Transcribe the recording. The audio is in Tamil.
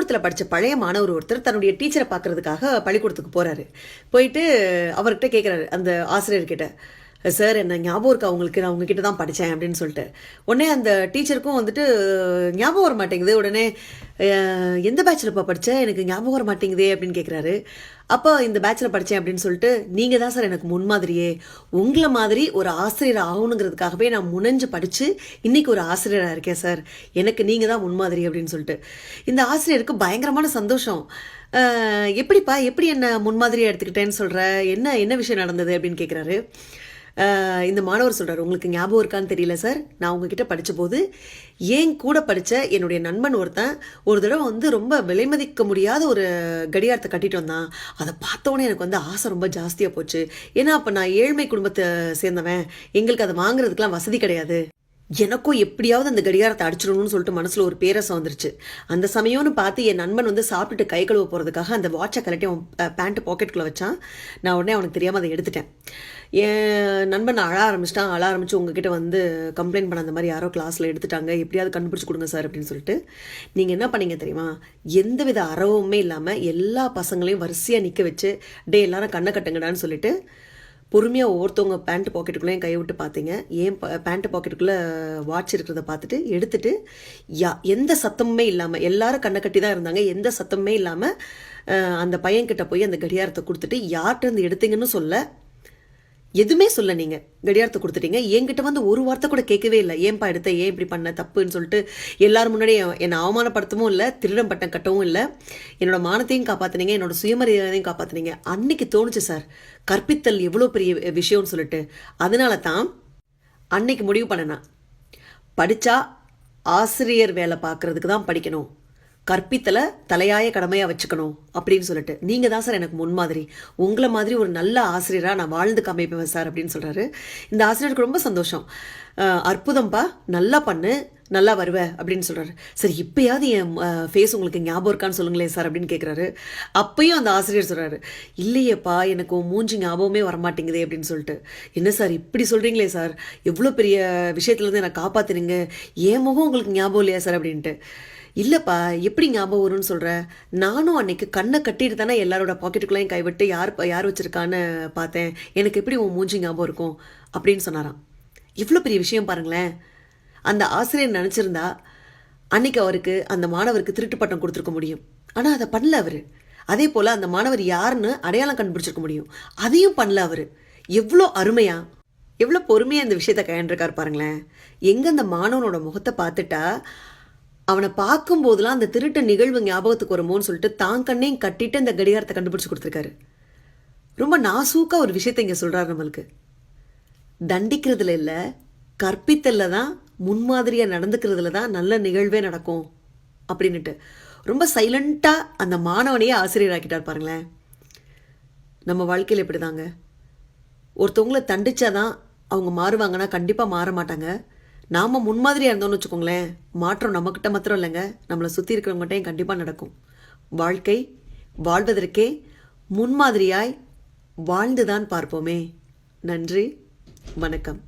பள்ளிக்கூடத்தில் படித்த பழைய மாணவர் ஒருத்தர் தன்னுடைய டீச்சரை பார்க்கறதுக்காக பள்ளிக்கூடத்துக்கு போகிறாரு. போயிட்டு அவர்கிட்ட கேட்குறாரு அந்த ஆசிரியர்கிட்ட, சார் என்ன ஞாபகம் இருக்கா உங்களுக்கு, நான் உங்ககிட்ட தான் படித்தேன் அப்படின்னு சொல்லிட்டு. உடனே அந்த டீச்சருக்கும் வந்துட்டு ஞாபகம் வர மாட்டேங்குது. உடனே எந்த பேட்சில்ப்பா படித்தேன், எனக்கு ஞாபகம் வர மாட்டேங்குதே அப்படின்னு கேட்குறாரு. அப்போ இந்த பேட்சில் படித்தேன் அப்படின்னு சொல்லிட்டு, நீங்கள் தான் சார் எனக்கு முன்மாதிரியே, உங்களை மாதிரி ஒரு ஆசிரியர் ஆகணுங்கிறதுக்காகவே நான் முனைஞ்சு படித்து இன்றைக்கி ஒரு ஆசிரியராக இருக்கேன் சார், எனக்கு நீங்கள் தான் முன்மாதிரி அப்படின்னு சொல்லிட்டு. இந்த ஆசிரியருக்கு பயங்கரமான சந்தோஷம். எப்படிப்பா, எப்படி என்ன முன்மாதிரியாக எடுத்துக்கிட்டேன்னு சொல்கிற, என்ன என்ன விஷயம் நடந்தது அப்படின்னு கேட்குறாரு. இந்த மாணவர் சொல்கிறார், உங்களுக்கு ஞாபகம் இருக்கான்னு தெரியல சார், நான் உங்ககிட்ட படித்த போது ஏன் கூட படித்த என்னுடைய நண்பன் ஒருத்தன் ஒரு தடவை வந்து ரொம்ப விலை மதிக்க முடியாத ஒரு கடிகாரத்தை கட்டிட்டு வந்தான். அதை பார்த்தோன்னே எனக்கு வந்து ஆசை ரொம்ப ஜாஸ்தியாக போச்சு. ஏன்னா அப்போ நான் ஏழ்மை குடும்பத்தை சேர்ந்தவன், எங்களுக்கு அதை வாங்குறதுக்கெலாம் வசதி கிடையாது. எனக்கும் எப்படியாவது அந்த கடிகாரத்தை அடிச்சிடணும்னு சொல்லிட்டு மனசில் ஒரு பேரசை வந்துருச்சு. அந்த சமயம்னு பார்த்து என் நண்பன் வந்து சாப்பிட்டுட்டு கை கழுவ போகிறதுக்காக அந்த வாட்சை கலட்டி அவன் பேண்ட்டு பாக்கெட்டுக்குள்ளே வச்சான். நான் உடனே அவனுக்கு தெரியாமல் அதை எடுத்துட்டேன். என் நண்பன் அழ ஆரம்பித்து உங்ககிட்ட வந்து கம்ப்ளைண்ட் பண்ண, அந்த மாதிரி யாரோ கிளாஸில் எடுத்துட்டாங்க, எப்படியாவது கண்டுபிடிச்சி கொடுங்க சார் அப்படின்னு சொல்லிட்டு. நீங்கள் என்ன பண்ணீங்க தெரியுமா, எந்தவித அறவுமே இல்லாமல் எல்லா பசங்களையும் வரிசையாக நிற்க வச்சு, டே எல்லாரும் கண்ணை கட்டுங்கடான்னு சொல்லிட்டு பொறுமையாக ஒவ்வொருத்தவங்க பேண்ட் பாக்கெட்டுக்குள்ளேயும் கையை விட்டு பார்த்தீங்க. ஏன் பேண்ட் பாக்கெட்டுக்குள்ளே வாட்ச் இருக்கிறத பார்த்துட்டு எடுத்துட்டு, எந்த சத்தமுமே இல்லாமல், எல்லாரும் கண்ணை கட்டி தான் இருந்தாங்க, எந்த சத்தமுமே இல்லாமல் அந்த பையன்கிட்ட போய் அந்த கடிகாரத்தை கொடுத்துட்டு, யார்கிட்ட இருந்து எடுத்தீங்கன்னு சொல்ல, எதுவுமே சொல்ல, நீங்கள் கடிகாரத்தை கொடுத்துட்டீங்க. என்கிட்ட வந்து ஒரு வார்த்தை கூட கேட்கவே இல்லை, ஏன்பா எடுத்த, ஏன் இப்படி பண்ண, தப்புன்னு சொல்லிட்டு. எல்லாரும் முன்னாடியே என்னை அவமானப்படுத்தவும் இல்லை, திருடம் பட்டம் கட்டவும் இல்லை, என்னோட மானத்தையும் காப்பாற்றினீங்க, என்னோட சுயமரியாதையும் காப்பாற்றினீங்க. அன்னைக்கு தோணுச்சு சார், கற்பித்தல் எவ்வளோ பெரிய விஷயம்னு சொல்லிட்டு. அதனால தான் அன்னைக்கு முடிவு பண்ணேன், படித்தா ஆசிரியர் வேலை பார்க்குறதுக்கு தான் படிக்கணும், கற்பித்தலை தலையாய கடமையாக வச்சுக்கணும் அப்படின்னு சொல்லிட்டு. நீங்கள் தான் சார் எனக்கு முன்மாதிரி, உங்களை மாதிரி ஒரு நல்ல ஆசிரியராக நான் வாழ்ந்து காமிப்பேன் சார் அப்படின்னு சொல்கிறாரு. இந்த ஆசிரியருக்கு ரொம்ப சந்தோஷம். அற்புதம்ப்பா, நல்லா பண்ணு, நல்லா வருவேன் அப்படின்னு சொல்கிறாரு. சரி, இப்போயாவது என் ஃபேஸ் உங்களுக்கு ஞாபகம் இருக்கான்னு சொல்லுங்களேன் சார் அப்படின்னு கேட்குறாரு. அப்பையும் அந்த ஆசிரியர் சொல்கிறாரு, இல்லையேப்பா, எனக்கு மூஞ்சி ஞாபகமே வரமாட்டேங்குதே அப்படின்னு சொல்லிட்டு. என்ன சார் இப்படி சொல்கிறீங்களே சார், எவ்வளோ பெரிய விஷயத்துலேருந்து என்னை காப்பாற்றுனீங்க, என் முகம் உங்களுக்கு ஞாபகம் இல்லையா சார் அப்படின்ட்டு. இல்லைப்பா, எப்படி ஞாபகம் வரும்னு சொல்கிறேன், நானும் அன்னைக்கு கண்ணை கட்டிட்டு தானே எல்லாரோட பாக்கெட்டுக்குள்ளேயும் கைவிட்டு யார் வச்சுருக்கான்னு பார்த்தேன், எனக்கு எப்படி உன் மூஞ்சி ஞாபகம் இருக்கும் அப்படின்னு சொன்னாராம். இவ்வளோ பெரிய விஷயம் பாருங்களேன். அந்த ஆசிரியர் நினச்சிருந்தா அன்னைக்கு அவருக்கு, அந்த மாணவருக்கு திருட்டு பட்டம் கொடுத்துருக்க முடியும். ஆனால் அதை பண்ணல அவர். அதே போல் அந்த மாணவர் யாருன்னு அடையாளம் கண்டுபிடிச்சிருக்க முடியும், அதையும் பண்ணல அவர். எவ்வளோ அருமையா, எவ்வளோ பொறுமையாக இந்த விஷயத்தை கையாண்டிருக்கார் பாருங்களேன். எங்கே அந்த மாணவனோட முகத்தை பார்த்துட்டா அவனை பார்க்கும்போதெல்லாம் அந்த திருட்டு நிகழ்வு ஞாபகத்துக்கு வருமோன்னு சொல்லிட்டு தான் கண்ணையும் கட்டிட்டு அந்த கடிகாரத்தை கண்டுபிடிச்சி கொடுத்துருக்காரு. ரொம்ப நாசூக்காக ஒரு விஷயத்தை இங்கே சொல்கிறார் நம்மளுக்கு. தண்டிக்கிறதுல இல்லை, கற்பித்தலில் தான், முன்மாதிரியாக நடந்துக்கிறதுல தான் நல்ல நிகழ்வே நடக்கும் அப்படின்னுட்டு ரொம்ப சைலண்ட்டாக அந்த மாணவனையே ஆசிரியராக்கிட்டார் பாருங்களேன். நம்ம வாழ்க்கையில் எப்படி தாங்க, ஒருத்தவங்களை தண்டிச்சாதான் அவங்க மாறுவாங்கன்னா கண்டிப்பாக மாற மாட்டாங்க. நாம் முன்மாதிரியாக இருந்தோம்னு வச்சுக்கோங்களேன், மாற்றம் நம்மக்கிட்ட மாத்திரம் இல்லைங்க, நம்மளை சுற்றி இருக்கிறவங்ககிட்டையும் கண்டிப்பாக நடக்கும். வாழ்க்கை வாழ்வதற்கே முன்மாதிரியாய் வாழ்ந்துதான் பார்ப்போமே. நன்றி, வணக்கம்.